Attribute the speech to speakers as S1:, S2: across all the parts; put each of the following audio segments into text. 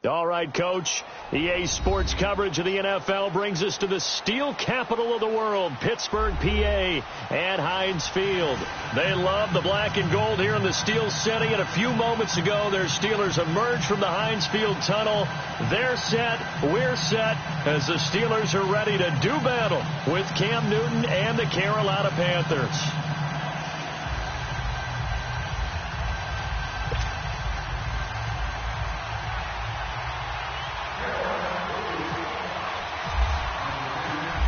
S1: All right, Coach. EA Sports coverage of the NFL brings us to the steel capital of the world, Pittsburgh, PA, at Heinz Field. They love the black and gold here in the steel setting, and a few moments ago, their Steelers emerged from the Heinz Field tunnel. They're set, we're set, as the Steelers are ready to do battle with Cam Newton and the Carolina Panthers.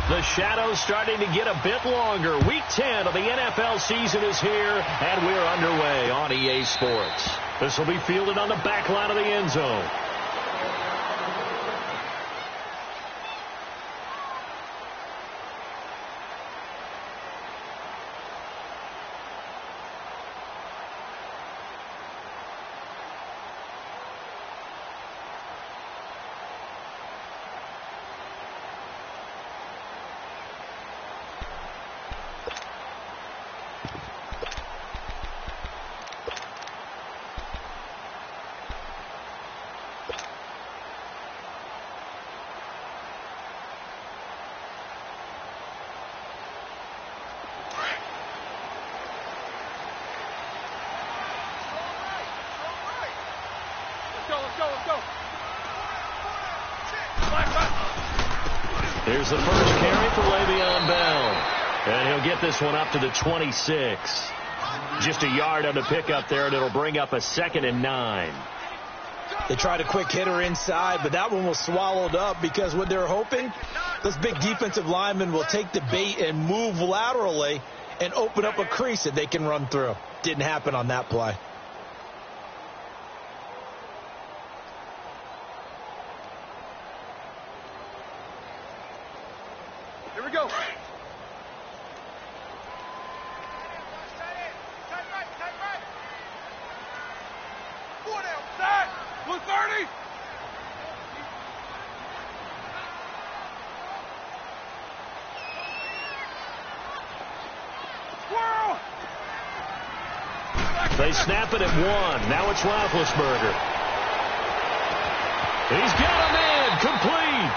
S1: The shadow's starting to get a bit longer. Week 10 of the NFL season is here, and we're underway on EA Sports. This will be fielded on the back line of the end zone. Here's the first carry for Le'Veon Bell. And he'll get this one up to the 26. Just a yard on the pickup there, and it'll bring up a 2nd and 9.
S2: They tried a quick hitter inside, but that one was swallowed up because what they're hoping, this big defensive lineman will take the bait and move laterally and open up a crease that they can run through. Didn't happen on that play.
S3: Here we go. Four down. Set. 130. Squirrel.
S1: They snap it at 1. Now it's Roethlisberger. He's got him in. Complete.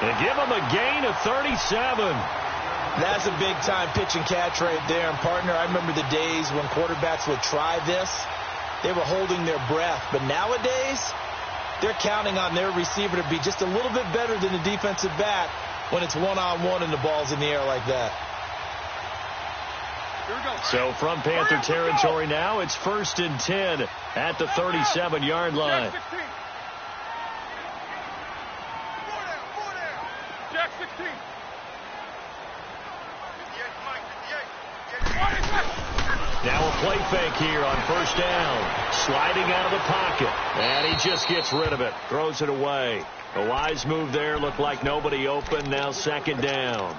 S1: And give him a gain of 37.
S2: That's a big-time pitch and catch right there. And, partner, I remember the days when quarterbacks would try this. They were holding their breath. But nowadays, they're counting on their receiver to be just a little bit better than the defensive back when it's one-on-one and the ball's in the air like that.
S3: Here we go.
S1: So from Panther territory now, it's 1st and 10 at the 37-yard line.
S3: Jack 16.
S1: Now a play fake here on 1st down. Sliding out of the pocket. And he just gets rid of it. Throws it away. A wise move there. Looked like nobody open. Now 2nd down.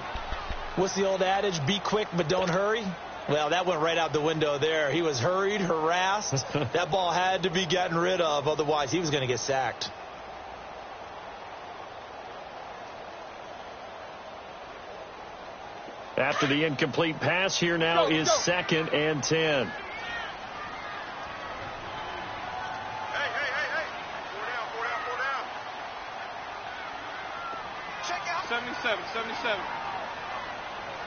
S2: What's the old adage? Be quick, but don't hurry. Well, that went right out the window there. He was hurried, harassed. That ball had to be gotten rid of. Otherwise, he was going to get sacked.
S1: After the incomplete pass, here now is 2nd and 10.
S3: Hey. 4 down. Check out. 77.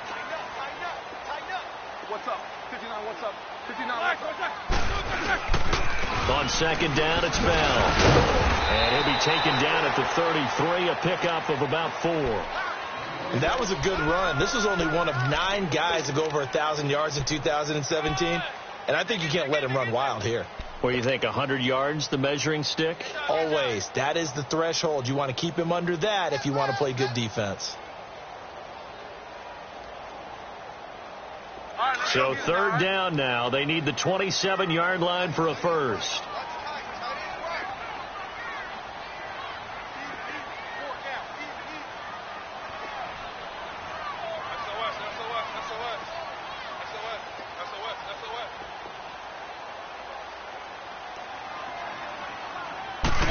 S3: Tighten up. What's up? 59, what's up? 59, what's up?
S1: On 2nd down, it's Bell. And he'll be taken down at the 33, a pickup of about 4.
S2: That was a good run. This was only one of 9 guys to go over 1,000 yards in 2017. And I think you can't let him run wild here.
S1: What do you think, 100 yards, the measuring stick?
S2: Always. That is the threshold. You want to keep him under that if you want to play good defense.
S1: So 3rd down now. They need the 27-yard line for a first.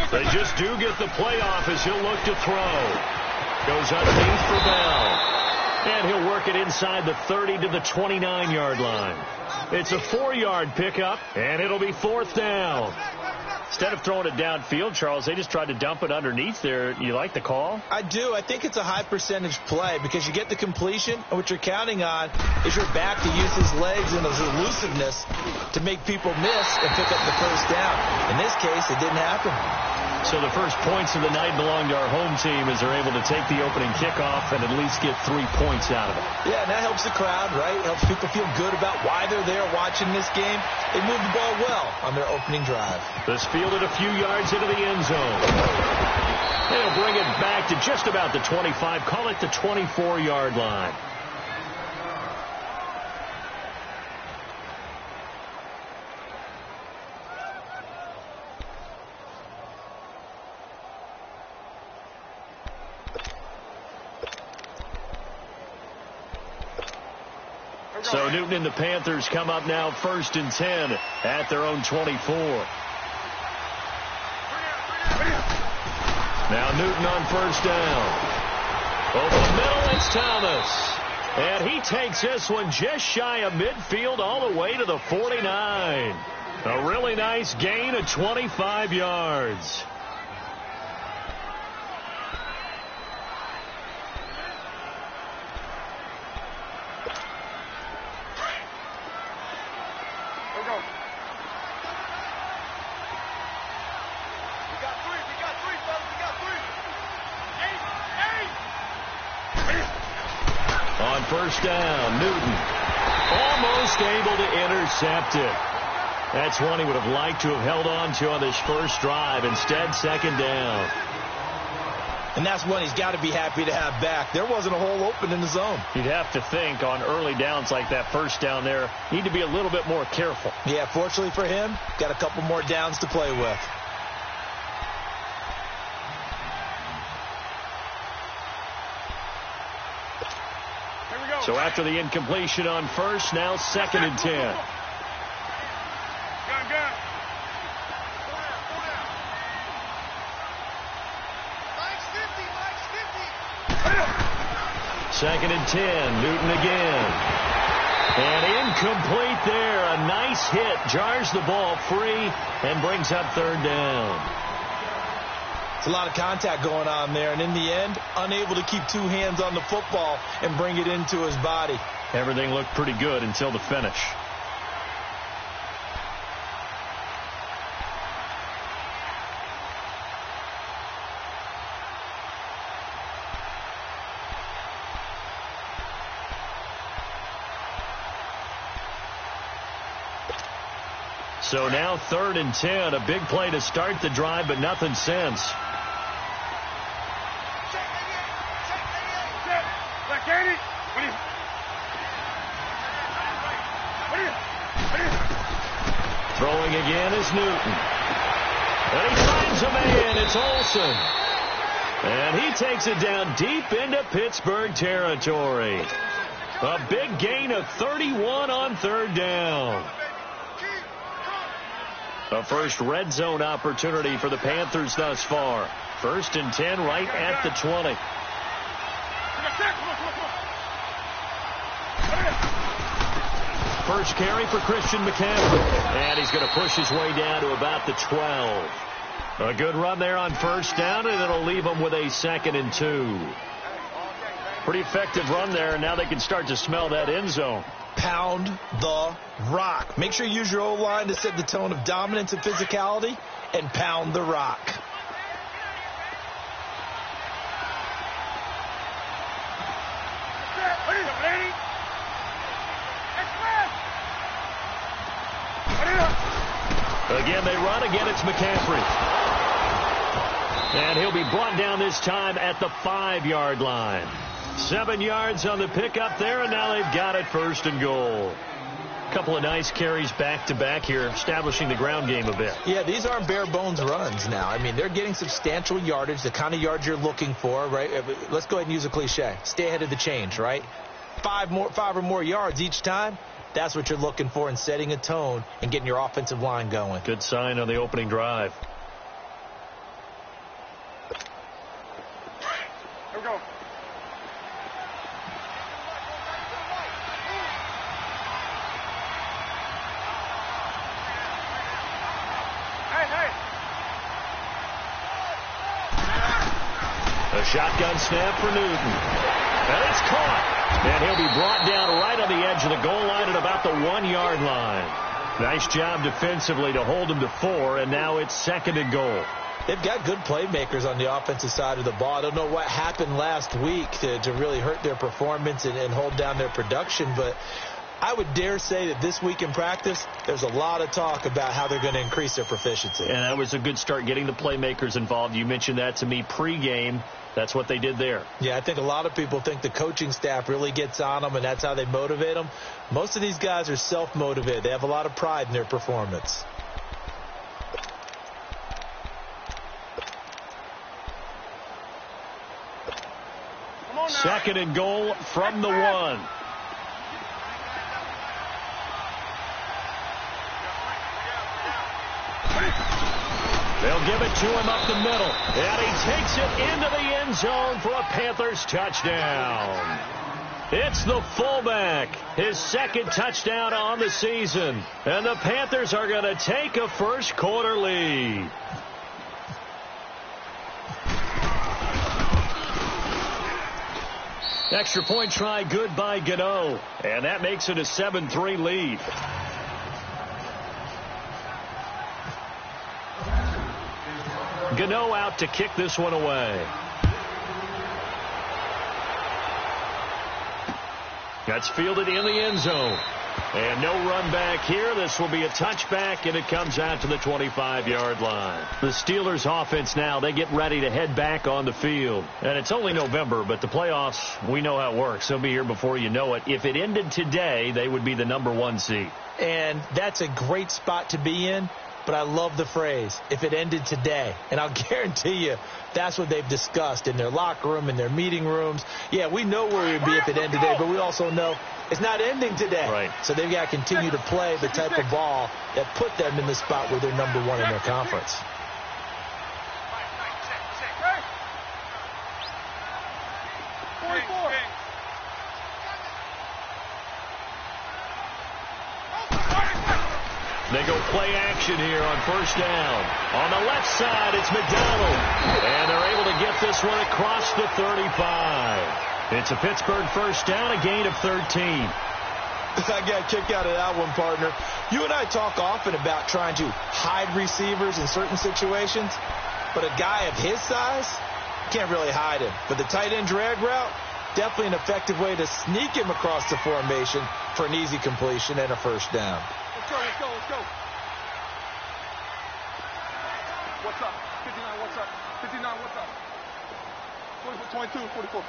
S1: They just do get the playoff as he'll look to throw. Goes underneath for Bell. And he'll work it inside the 30 to the 29-yard line. It's a 4-yard pickup, and it'll be 4th down. Instead of throwing it downfield, Charles, they just tried to dump it underneath there. You like the call?
S2: I do. I think it's a high percentage play because you get the completion, and what you're counting on is your back to use his legs and his elusiveness to make people miss and pick up the first down. In this case, it didn't happen.
S1: So the first points of the night belong to our home team as they're able to take the opening kickoff and at least get 3 points out of it.
S2: Yeah, and that helps the crowd, right? It helps people feel good about why they're there watching this game. They moved the ball well on their opening drive.
S1: This fielded a few yards into the end zone. They'll bring it back to just about the 25. Call it the 24-yard line. So Newton and the Panthers come up now 1st and 10 at their own 24. Now Newton on 1st down. Over the middle, it's Thomas. And he takes this one just shy of midfield all the way to the 49. A really nice gain of 25 yards. On 1st down, Newton almost able to intercept it. That's one he would have liked to have held on to on this first drive. Instead, 2nd down.
S2: And that's one he's got to be happy to have back. There wasn't a hole open in the zone.
S1: You'd have to think on early downs like that 1st down there, need to be a little bit more careful.
S2: Yeah, fortunately for him, got a couple more downs to play with.
S1: So after the incompletion on 1st, now 2nd and 10.
S3: Gun.
S1: 2nd and 10, Newton again. And incomplete there. A nice hit. Jars the ball free and brings up 3rd down.
S2: It's a lot of contact going on there, and in the end, unable to keep 2 hands on the football and bring it into his body.
S1: Everything looked pretty good until the finish. So now 3rd and 10, a big play to start the drive, but nothing since. Throwing again is Newton. And he finds a man. It's Olsen. And he takes it down deep into Pittsburgh territory. A big gain of 31 on 3rd down. A first red zone opportunity for the Panthers thus far. 1st and 10 right at the 20. First carry for Christian McCaffrey. And he's going to push his way down to about the 12. A good run there on 1st down, and it'll leave him with a 2nd and 2. Pretty effective run there, and now they can start to smell that end zone.
S2: Pound the rock. Make sure you use your O-line to set the tone of dominance and physicality, and pound the rock.
S1: Again, they run. Again, it's McCaffrey. And he'll be brought down this time at the 5-yard line. 7 yards on the pickup there, and now they've got it 1st and goal. A couple of nice carries back-to-back here, establishing the ground game a bit.
S2: Yeah, these aren't bare-bones runs now. I mean, they're getting substantial yardage, the kind of yards you're looking for, right? Let's go ahead and use a cliche. Stay ahead of the change, right? 5 or more yards each time. That's what you're looking for in setting a tone and getting your offensive line going.
S1: Good sign on the opening drive.
S3: Here we go. Hey.
S1: Shotgun snap for Newton. And it's caught. And he'll be brought down right on the edge of the goal line at about the 1-yard line. Nice job defensively to hold him to 4, and now it's 2nd and goal.
S2: They've got good playmakers on the offensive side of the ball. I don't know what happened last week to really hurt their performance and hold down their production, but I would dare say that this week in practice, there's a lot of talk about how they're going to increase their proficiency.
S1: And that was a good start, getting the playmakers involved. You mentioned that to me pregame. That's what they did there.
S2: Yeah, I think a lot of people think the coaching staff really gets on them, and that's how they motivate them. Most of these guys are self-motivated. They have a lot of pride in their performance.
S1: Second and goal from the 1. They'll give it to him up the middle. And he takes it into the end zone for a Panthers touchdown. It's the fullback, his 2nd touchdown on the season. And the Panthers are going to take a first-quarter lead. Extra point try good by Gano. And that makes it a 7-3 lead. Gano out to kick this one away. That's fielded in the end zone. And no run back here. This will be a touchback, and it comes out to the 25-yard line. The Steelers offense now, they get ready to head back on the field. And it's only November, but the playoffs, we know how it works. They'll be here before you know it. If it ended today, they would be the number 1 seed.
S2: And that's a great spot to be in. But I love the phrase, if it ended today. And I'll guarantee you that's what they've discussed in their locker room, in their meeting rooms. Yeah, we know where we'd be if it ended today, but we also know it's not ending today.
S1: Right.
S2: So they've got to continue to play the type of ball that put them in the spot where they're number 1 in their conference.
S1: They go play action here on first down. On the left side, it's McDonald. And they're able to get this one across the 35. It's a Pittsburgh first down, a gain of 13.
S2: I got a kick out of that one, partner. You and I talk often about trying to hide receivers in certain situations, but a guy of his size, can't really hide him. But the tight end drag route, definitely an effective way to sneak him across the formation for an easy completion and a first down.
S3: Let's go. What's up? 59, what's up? 59, what's up? 22, 44.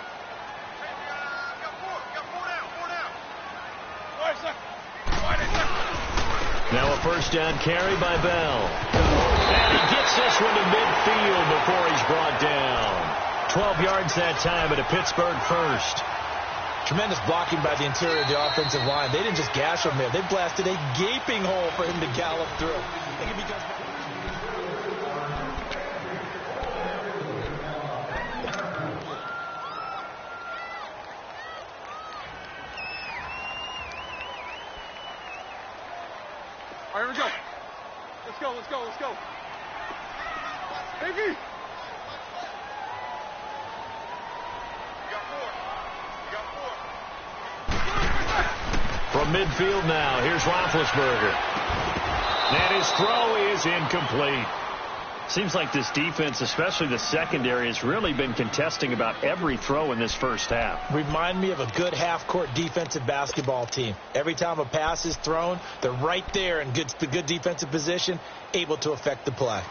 S1: Now a first down carry by Bell. And he gets this one to midfield before he's brought down. 12 yards that time at a Pittsburgh first.
S2: Tremendous blocking by the interior of the offensive line. They didn't just gash him there. They blasted a gaping hole for him to gallop through. I think it becomes...
S3: All right, here we go. Let's go. Baby!
S1: From midfield now, here's Roethlisberger. And his throw is incomplete. Seems like this defense, especially the secondary, has really been contesting about every throw in this first half.
S2: Remind me of a good half-court defensive basketball team. Every time a pass is thrown, they're right there in good defensive position, able to affect the play.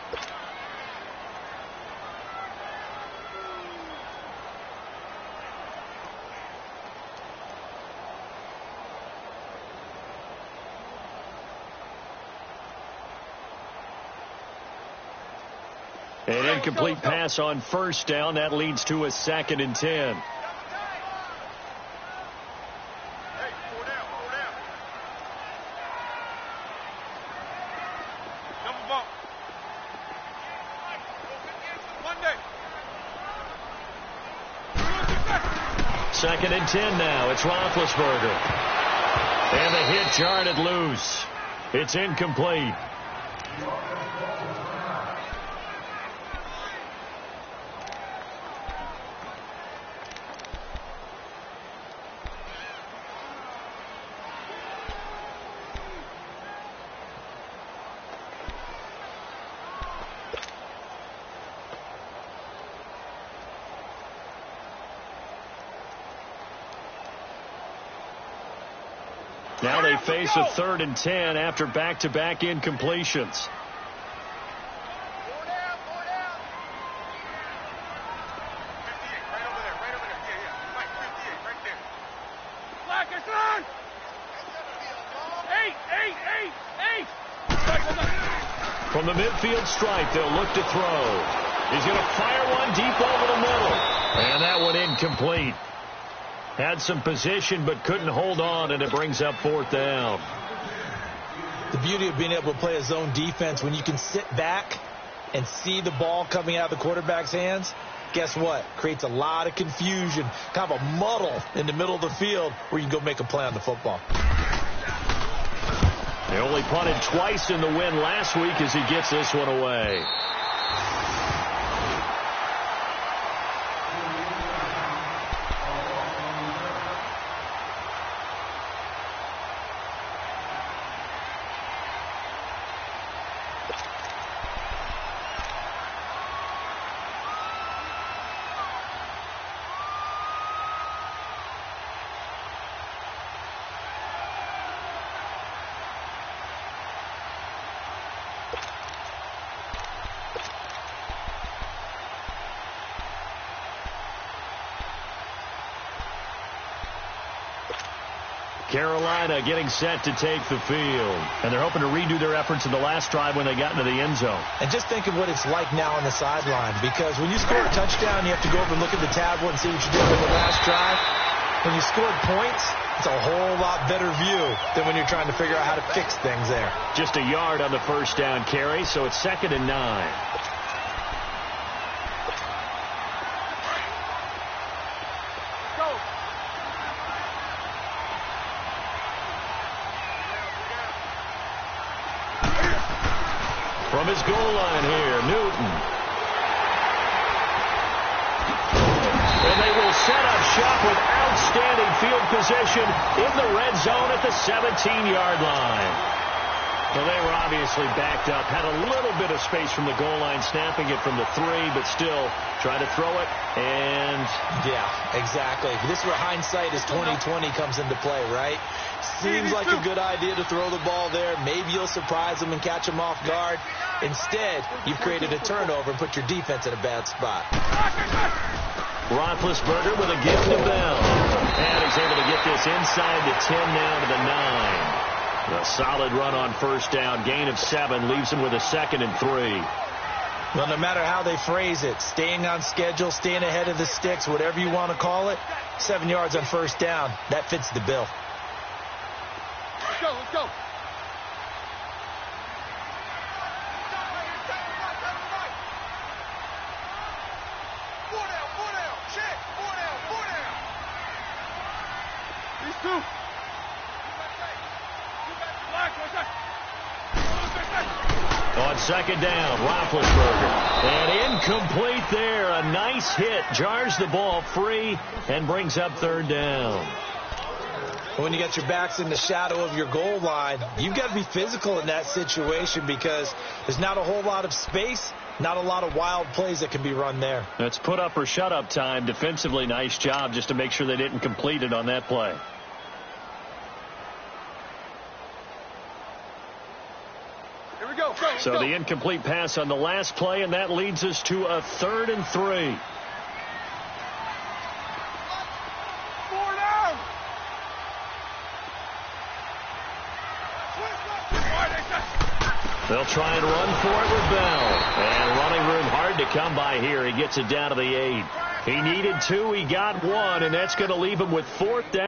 S1: An incomplete pass on first down. That leads to a 2nd and 10.
S3: Hey, 4 down. Double bump. Monday.
S1: 2nd and 10 now. It's Roethlisberger. And the hit charted loose. It's incomplete. Now they face a 3rd and 10 after back-to-back incompletions. From the midfield stripe, they'll look to throw. He's going to fire one deep over the middle. And that one incomplete. Had some position but couldn't hold on, and it brings up 4th down.
S2: The beauty of being able to play a zone defense, when you can sit back and see the ball coming out of the quarterback's hands, guess what? Creates a lot of confusion, kind of a muddle in the middle of the field where you can go make a play on the football.
S1: They only punted twice in the win last week as he gets this one away. Carolina getting set to take the field. And they're hoping to redo their efforts in the last drive when they got into the end zone.
S2: And just think of what it's like now on the sideline, because when you score a touchdown, you have to go over and look at the tablet and see what you did in the last drive. When you scored points, it's a whole lot better view than when you're trying to figure out how to fix things there.
S1: Just a yard on the first down carry, so it's 2nd and 9. From his goal line here, Newton. And they will set up shop with outstanding field position in the red zone at the 17-yard line. So they were obviously backed up, had a little bit of space from the goal line, snapping it from the 3, but still trying to throw it. And
S2: yeah, exactly. This is where hindsight is 20/20 comes into play, right? Seems like a good idea to throw the ball there. Maybe you'll surprise them and catch them off guard. Instead, you've created a turnover and put your defense in a bad spot.
S1: Roethlisberger with a gift to Bell. And he's able to get this inside the 10 now to the 9. A solid run on first down. Gain of 7 leaves him with a 2nd and 3.
S2: Well, no matter how they phrase it, staying on schedule, staying ahead of the sticks, whatever you want to call it, 7 yards on first down, that fits the bill.
S3: Let's go, let's go. These two.
S1: On 2nd down, Roethlisberger. And incomplete there. A nice hit. Jars the ball free and brings up 3rd down.
S2: When you got your backs in the shadow of your goal line, you've got to be physical in that situation because there's not a whole lot of space, not a lot of wild plays that can be run there.
S1: That's put up or shut up time. Defensively, nice job just to make sure they didn't complete it on that play.
S3: Here we go.
S1: So the incomplete pass on the last play, and that leads us to a 3rd and 3. They'll try and run for it with Bell. And running room hard to come by here. He gets it down to the 8. He needed 2. He got 1, and that's going to leave him with 4th down.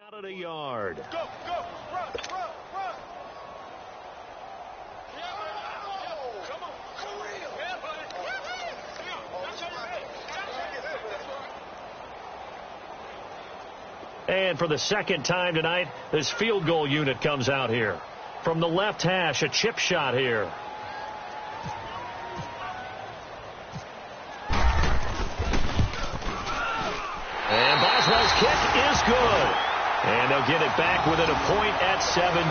S1: Out of the yard.
S3: Go, run, run. Come on. Yeah, buddy.
S1: And for the second time tonight, this field goal unit comes out here. From the left hash, a chip shot here. And Boswell's kick is good. And they'll get it back within a point at 7-6.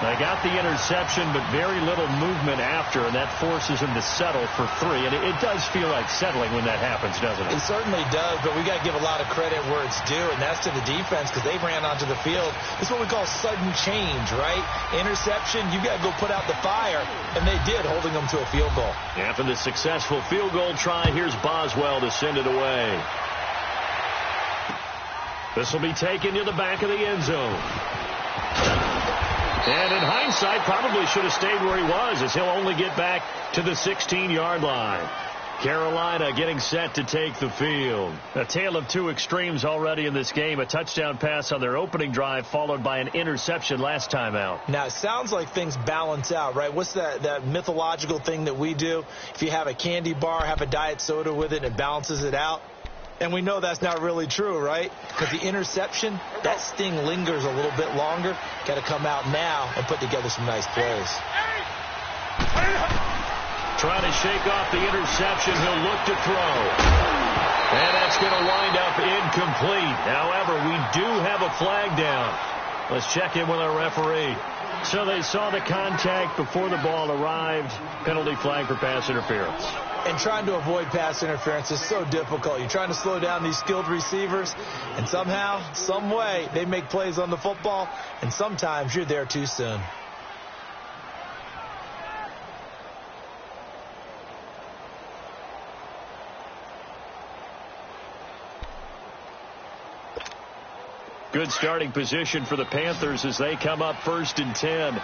S1: They got the interception, but very little movement after, and that forces them to settle for 3. And it does feel like settling when that happens, doesn't it?
S2: It certainly does, but we got to give a lot of credit where it's due, and that's to the defense because they ran onto the field. This is what we call sudden change, right? Interception, you got to go put out the fire, and they did, holding them to a field goal.
S1: After the successful field goal try, here's Boswell to send it away. This will be taken to the back of the end zone. And in hindsight, probably should have stayed where he was, as he'll only get back to the 16-yard line. Carolina getting set to take the field. A tale of two extremes already in this game. A touchdown pass on their opening drive, followed by an interception last time out.
S2: Now, it sounds like things balance out, right? What's that mythological thing that we do? If you have a candy bar, have a diet soda with it, it balances it out. And we know that's not really true, right? Because the interception, that sting lingers a little bit longer. Got to come out now and put together some nice plays.
S1: Trying to shake off the interception. He'll look to throw. And that's going to wind up incomplete. However, we do have a flag down. Let's check in with our referee. So they saw the contact before the ball arrived. Penalty flag for pass interference.
S2: And trying to avoid pass interference is so difficult. You're trying to slow down these skilled receivers, and somehow, some way, they make plays on the football, and sometimes you're there too soon.
S1: Good starting position for the Panthers as they come up 1st and 10.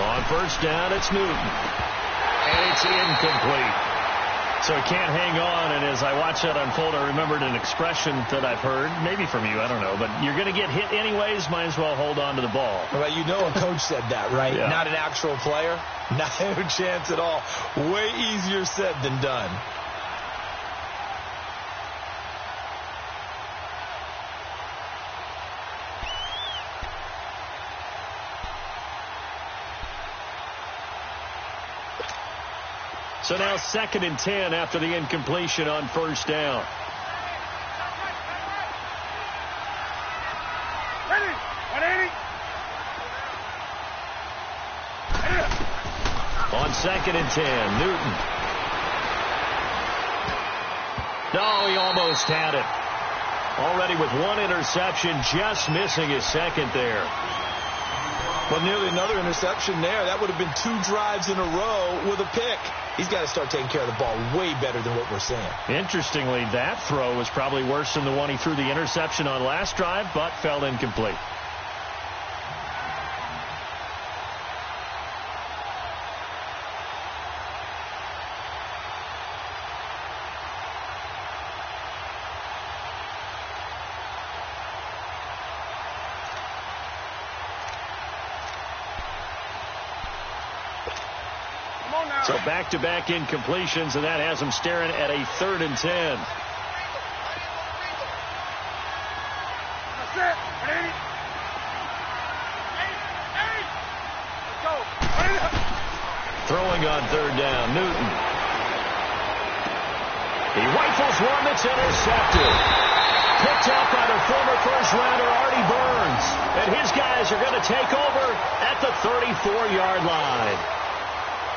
S1: On 1st down, it's Newton. And it's incomplete. So he can't hang on, and as I watch that unfold, I remembered an expression that I've heard, maybe from you, I don't know, but you're going to get hit anyways, might as well hold on to the ball.
S2: Well, you know a coach said that, right?
S1: Yeah.
S2: Not an actual player. Not a chance at all. Way easier said than done.
S1: So now 2nd and 10 after the incompletion on 1st down. On 2nd and 10, Newton. No, he almost had it. Already with one interception, just missing his second there.
S2: Well, nearly another interception there. That would have been 2 drives in a row with a pick. He's got to start taking care of the ball way better than what we're seeing.
S1: Interestingly, that throw was probably worse than the one he threw the interception on last drive, but fell incomplete. So back-to-back incompletions, and that has them staring at a 3rd and 10. Throwing on 3rd down, Newton. He rifles one that's intercepted. Picked up by the former first-rounder Artie Burns. And his guys are going to take over at the 34-yard line.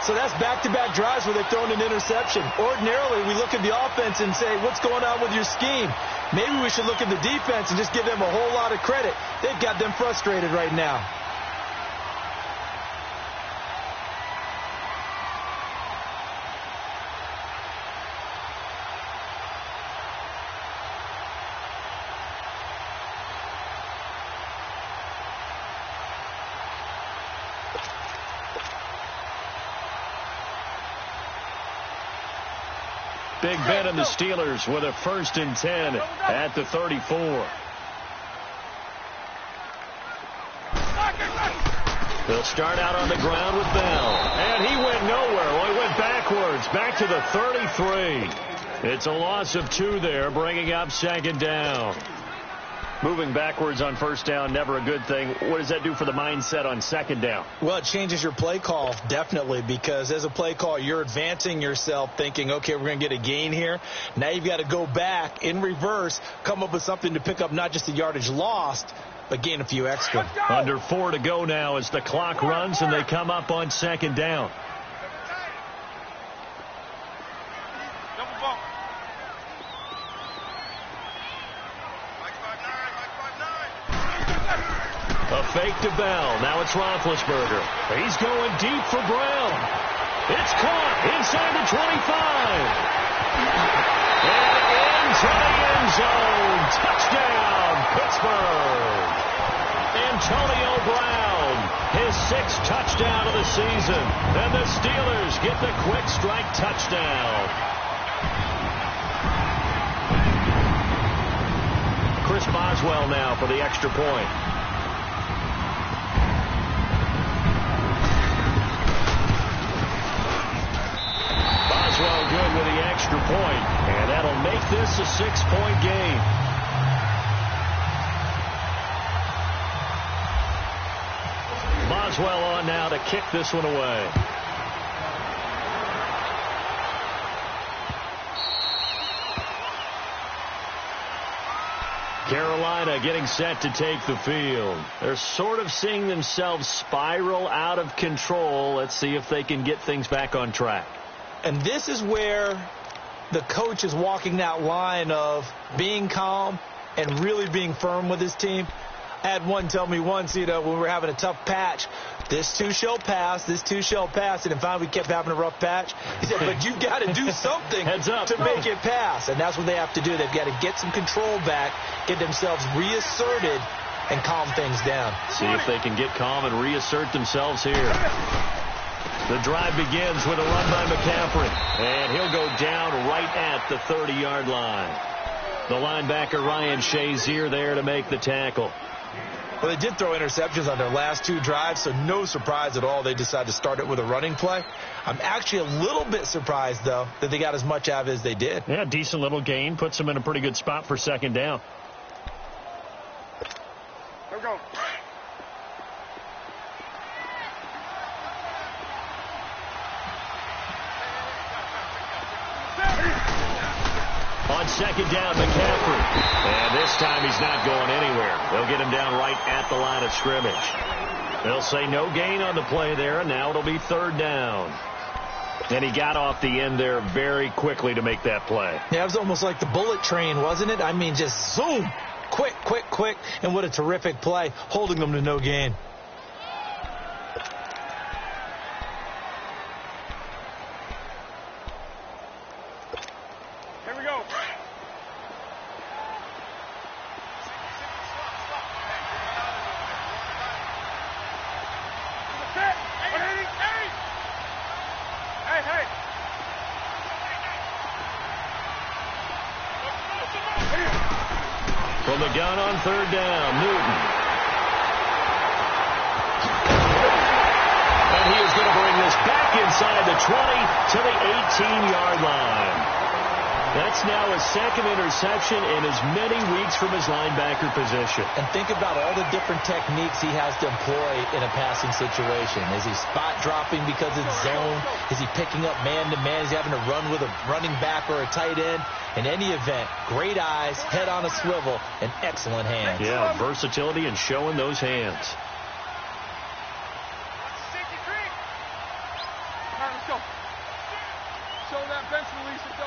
S2: So that's back-to-back drives where they've thrown an interception. Ordinarily, we look at the offense and say, what's going on with your scheme? Maybe we should look at the defense and just give them a whole lot of credit. They've got them frustrated right now.
S1: Big Ben and the Steelers with a 1st and 10 at the 34. He'll start out on the ground with Bell. And he went nowhere. Well, he went backwards, back to the 33. It's a loss of 2 there, bringing up 2nd down. Moving backwards on 1st down, never a good thing. What does that do for the mindset on 2nd down?
S2: Well, it changes your play call, definitely, because as a play call, you're advancing yourself thinking, okay, we're going to get a gain here. Now you've got to go back in reverse, come up with something to pick up not just the yardage lost, but gain a few extra.
S1: Under 4 to go now as the clock runs and they come up on 2nd down. A fake to Bell. Now it's Roethlisberger. He's going deep for Brown. It's caught inside the 25. And into the end zone. Touchdown, Pittsburgh. Antonio Brown, his 6th touchdown of the season. And the Steelers get the quick strike touchdown. Chris Boswell now for the extra point. Boswell good with the extra point, and that'll make this a 6-point game. Boswell on now to kick this one away. Carolina getting set to take the field. They're sort of seeing themselves spiral out of control. Let's see if they can get things back on track.
S2: And this is where the coach is walking that line of being calm and really being firm with his team. I had one tell me once, when we were having a tough patch, this too shall pass, this too shall pass. And finally we kept having a rough patch. He said, but you've got to do something to make it pass. And that's what they have to do. They've got to get some control back, get themselves reasserted, and calm things down.
S1: See if they can get calm and reassert themselves here. The drive begins with a run by McCaffrey, and he'll go down right at the 30-yard line. The linebacker Ryan Shazier there to make the tackle.
S2: Well, they did throw interceptions on their last 2 drives, so no surprise at all they decided to start it with a running play. I'm actually a little bit surprised, though, that they got as much out of it as they did.
S1: Yeah, decent little gain. Puts them in a pretty good spot for 2nd down.
S3: Here we go.
S1: On 2nd down, McCaffrey. And this time he's not going anywhere. They'll get him down right at the line of scrimmage. They'll say no gain on the play there, and now it'll be 3rd down. And he got off the end there very quickly to make that play.
S2: Yeah, it was almost like the bullet train, wasn't it? I mean, just zoom. Quick, quick, quick. And what a terrific play, holding them to no gain.
S3: Here we go. Hey.
S1: From the gun on 3rd down, Newton. And he is going to bring this back inside the 20 to the 18-yard line. That's now his 2nd interception in as many weeks from his linebacker position.
S2: And think about all the different techniques he has to employ in a passing situation. Is he spot dropping because it's zone? Is he picking up man-to-man? Is he having to run with a running back or a tight end? In any event, great eyes, head on a swivel, and excellent hands.
S1: Yeah, versatility and showing those hands.
S3: All right, let's go. Show that bench release and go.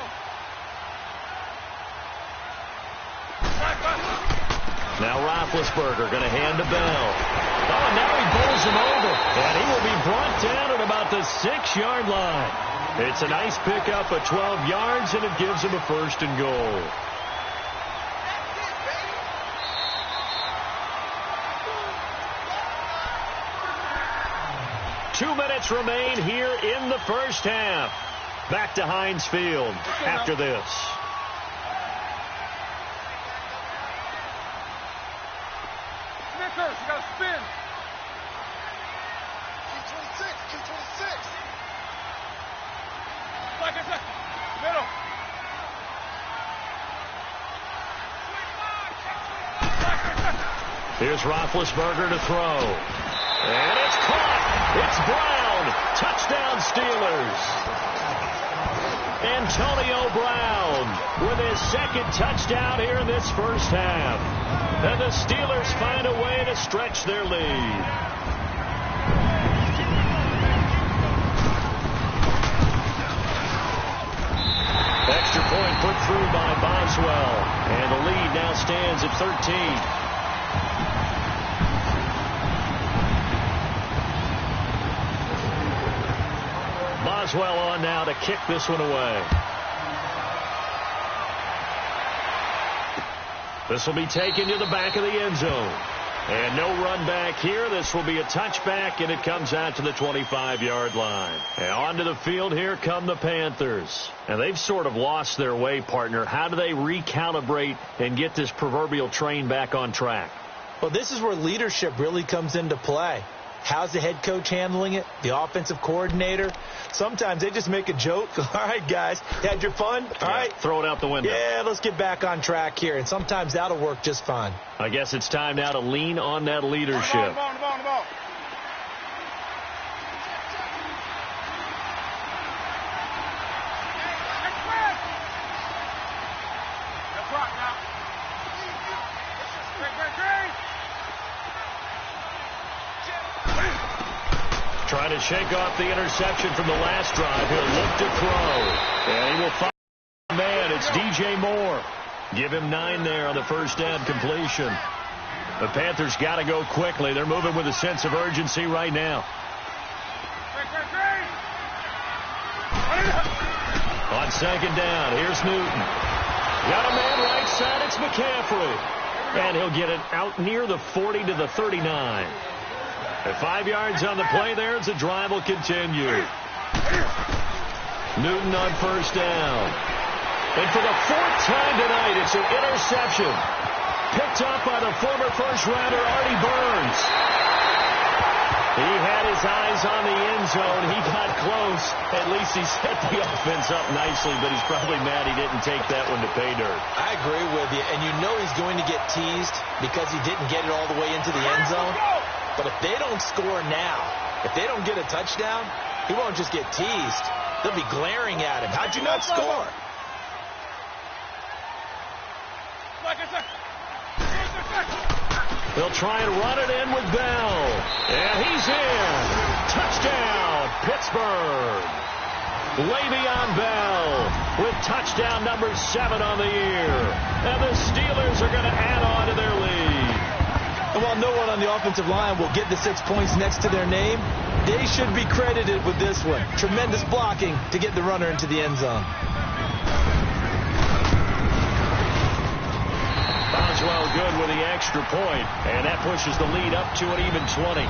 S1: Now Roethlisberger going to hand to Bell. Oh, and now he bowls him over. And he will be brought down at about the 6-yard line. It's a nice pickup of 12 yards, and it gives him a 1st and goal. Two minutes remain here in the 1st half. Back to Heinz Field after this.
S3: Snickers, you got to spin.
S4: Q26.
S3: Like I said, middle.
S1: Here's Roethlisberger to throw. And it's caught. It's Brown. Touchdown Steelers. Antonio Brown with his second touchdown here in this first half. And the Steelers find a way to stretch their lead. Extra point put through by Boswell. And the lead now stands at 13. Boswell on now to kick this one away. This will be taken to the back of the end zone. And no run back here. This will be a touchback, and it comes out to the 25-yard line. And onto the field here come the Panthers. And they've sort of lost their way, partner. How do they recalibrate and get this proverbial train back on track?
S2: Well, this is where leadership really comes into play. How's the head coach handling it? The offensive coordinator? Sometimes they just make a joke. All right, guys, had your fun? All right.
S1: Throw it out the window.
S2: Yeah, let's get back on track here. And sometimes that'll work just fine.
S1: I guess it's time now to lean on that leadership.
S3: The ball. That's right now.
S1: Trying to shake off the interception from the last drive. He'll look to throw. And he will find a man. It's DJ Moore. Give him 9 there on the first down completion. The Panthers got to go quickly. They're moving with a sense of urgency right now. On second down, here's Newton. Got a man right side. It's McCaffrey. And he'll get it out near the 40 to the 39. At 5 yards on the play there, the drive will continue. Newton on first down. And for the 4th time tonight, it's an interception. Picked up by the former first-rounder, Artie Burns. He had his eyes on the end zone. He got close. At least he set the offense up nicely, but he's probably mad he didn't take that one to pay dirt.
S2: I agree with you, and you know he's going to get teased because he didn't get it all the way into the end zone. But if they don't score now, if they don't get a touchdown, he won't just get teased. They'll be glaring at him. How'd you not score?
S1: They'll try and run it in with Bell. And he's in. Touchdown, Pittsburgh. Le'Veon Bell with touchdown number 7 on the year. And the Steelers are going to add on to their lead.
S2: And while no one on the offensive line will get the 6 points next to their name, they should be credited with this one. Tremendous blocking to get the runner into the end zone.
S1: Boswell good with the extra point, and that pushes the lead up to an even 20.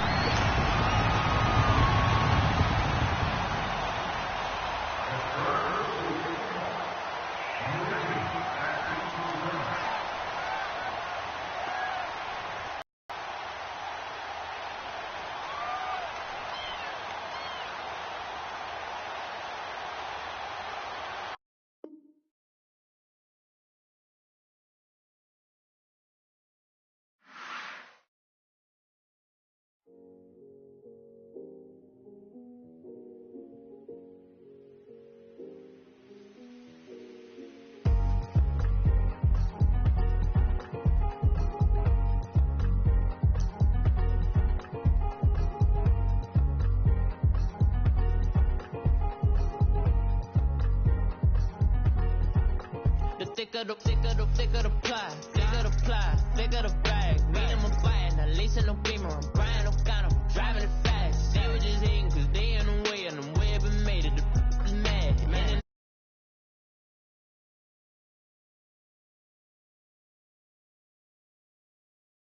S5: Thicker the pie, thicker the bag. Me and my bag, now lace in the beamer, I'm